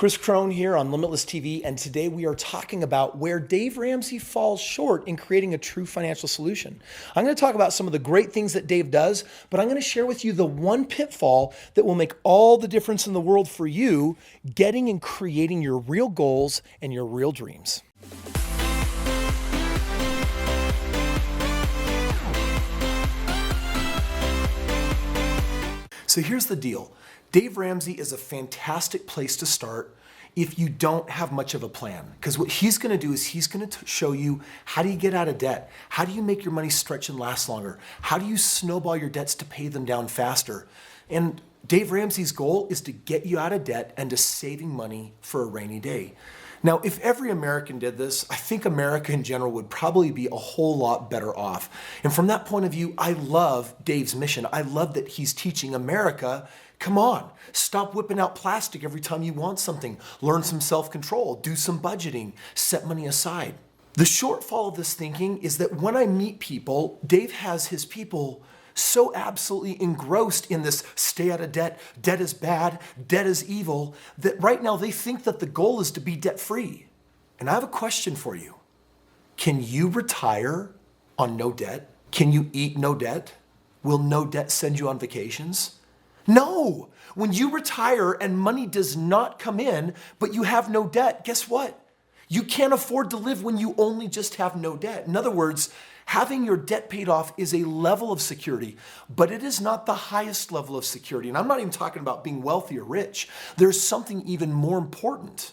Kris Krohn here on Limitless TV, and today we are talking about where Dave Ramsey falls short in creating a true financial solution. I'm going to talk about some of the great things that Dave does, but I'm going to share with you the one pitfall that will make all the difference in the world for you getting and creating your real goals and your real dreams. So here's the deal. Dave Ramsey is a fantastic place to start if you don't have much of a plan. Because what he's going to do is he's going to show you how do you get out of debt? How do you make your money stretch and last longer? How do you snowball your debts to pay them down faster? And Dave Ramsey's goal is to get you out of debt and to saving money for a rainy day. Now, if every American did this, I think America in general would probably be a whole lot better off. And from that point of view, I love Dave's mission. I love that he's teaching America, come on, stop whipping out plastic every time you want something. Learn some self-control, do some budgeting, set money aside. The shortfall of this thinking is that when I meet people, Dave has his people so absolutely engrossed in this stay out of debt, debt is bad, debt is evil, that right now they think that the goal is to be debt-free. And I have a question for you. Can you retire on no debt? Can you eat no debt? Will no debt send you on vacations? No. When you retire and money does not come in, but you have no debt, guess what? You can't afford to live when you only just have no debt. In other words, having your debt paid off is a level of security, but it is not the highest level of security. And I'm not even talking about being wealthy or rich. There's something even more important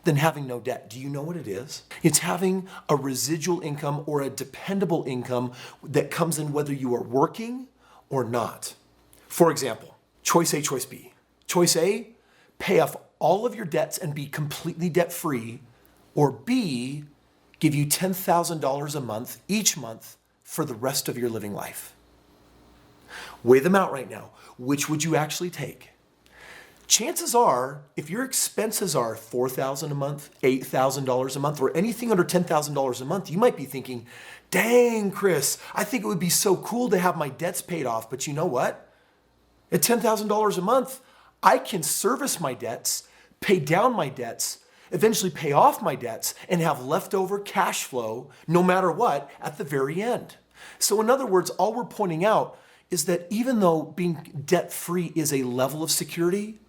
than having no debt. Do you know what it is? It's having a residual income or a dependable income that comes in whether you are working or not. For example, choice A, choice B. Choice A, pay off all of your debts and be completely debt-free, or B, give you $10,000 a month each month for the rest of your living life. Weigh them out right now. Which would you actually take? Chances are, if your expenses are $4,000 a month, $8,000 a month, or anything under $10,000 a month, you might be thinking, dang, Kris, I think it would be so cool to have my debts paid off. But you know what? At $10,000 a month, I can service my debts, pay down my debts, eventually pay off my debts, and have leftover cash flow no matter what at the very end. So in other words, all we're pointing out is that even though being debt-free is a level of security,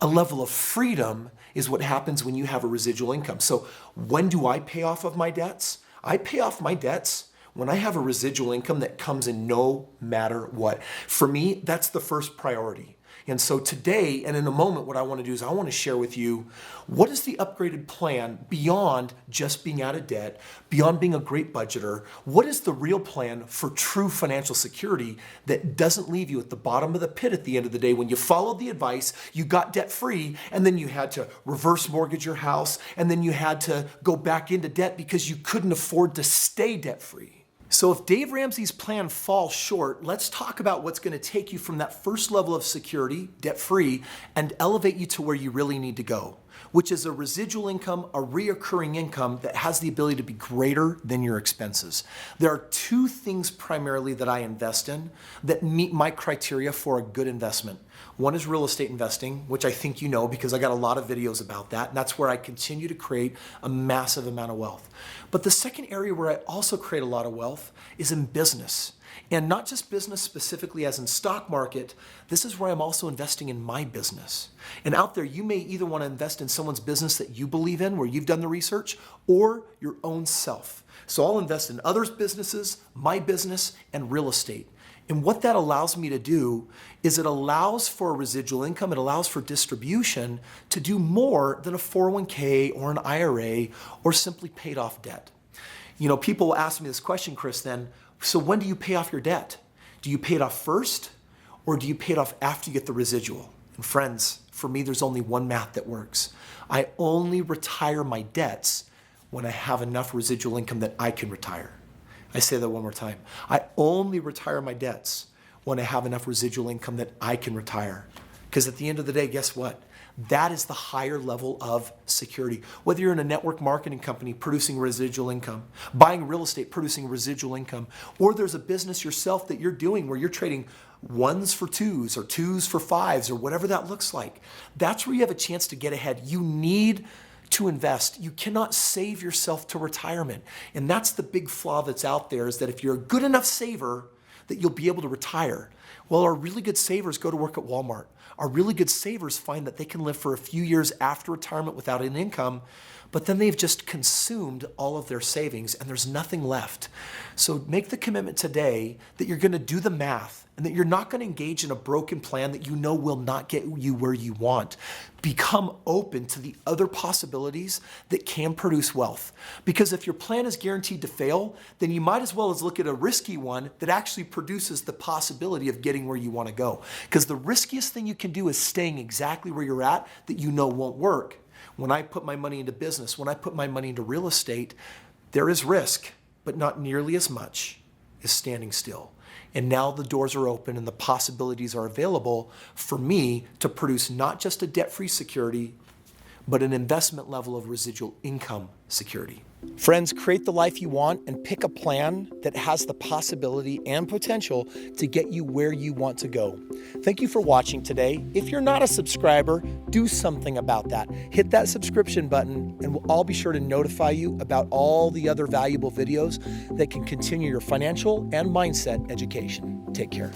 a level of freedom is what happens when you have a residual income. So when do I pay off of my debts? I pay off my debts when I have a residual income that comes in no matter what. For me, that's the first priority. And so today, and in a moment, what I want to do is I want to share with you what is the upgraded plan beyond just being out of debt, beyond being a great budgeter. What is the real plan for true financial security that doesn't leave you at the bottom of the pit at the end of the day when you followed the advice, you got debt free, and then you had to reverse mortgage your house, and then you had to go back into debt because you couldn't afford to stay debt free. So if Dave Ramsey's plan falls short, let's talk about what's going to take you from that first level of security, debt-free, and elevate you to where you really need to go, which is a residual income, a reoccurring income that has the ability to be greater than your expenses. There are two things primarily that I invest in that meet my criteria for a good investment. One is real estate investing, which I think you know because I got a lot of videos about that, and that's where I continue to create a massive amount of wealth. But the second area where I also create a lot of wealth is in business. And not just business specifically as in stock market, this is where I'm also investing in my business. And out there, you may either want to invest in someone's business that you believe in, where you've done the research, or your own self. So I'll invest in others' businesses, my business, and real estate. And what that allows me to do is it allows for a residual income, it allows for distribution to do more than a 401k or an IRA or simply paid off debt. You know, people will ask me this question, Kris, then, so when do you pay off your debt? Do you pay it off first or do you pay it off after you get the residual? And friends, for me, there's only one math that works. I only retire my debts when I have enough residual income that I can retire. I say that one more time. I only retire my debts when I have enough residual income that I can retire. Because at the end of the day, guess what? That is the higher level of security. Whether you're in a network marketing company producing residual income, buying real estate producing residual income, or there's a business yourself that you're doing where you're trading ones for twos or twos for fives or whatever that looks like. That's where you have a chance to get ahead. You need to invest. You cannot save yourself to retirement. And that's the big flaw that's out there, is that if you're a good enough saver, that you'll be able to retire. Well, our really good savers go to work at Walmart. Our really good savers find that they can live for a few years after retirement without an income, but then they've just consumed all of their savings and there's nothing left. So make the commitment today that you're going to do the math and that you're not going to engage in a broken plan that you know will not get you where you want. Become open to the other possibilities that can produce wealth. Because if your plan is guaranteed to fail, then you might as well as look at a risky one that actually produces the possibility of getting where you want to go. Because the riskiest thing you can do is staying exactly where you're at that you know won't work. When I put my money into business, when I put my money into real estate, there is risk, but not nearly as much as standing still. And now the doors are open and the possibilities are available for me to produce not just a debt-free security, but an investment level of residual income security. Friends, create the life you want and pick a plan that has the possibility and potential to get you where you want to go. Thank you for watching today. If you're not a subscriber, do something about that. Hit that subscription button and I'll be sure to notify you about all the other valuable videos that can continue your financial and mindset education. Take care.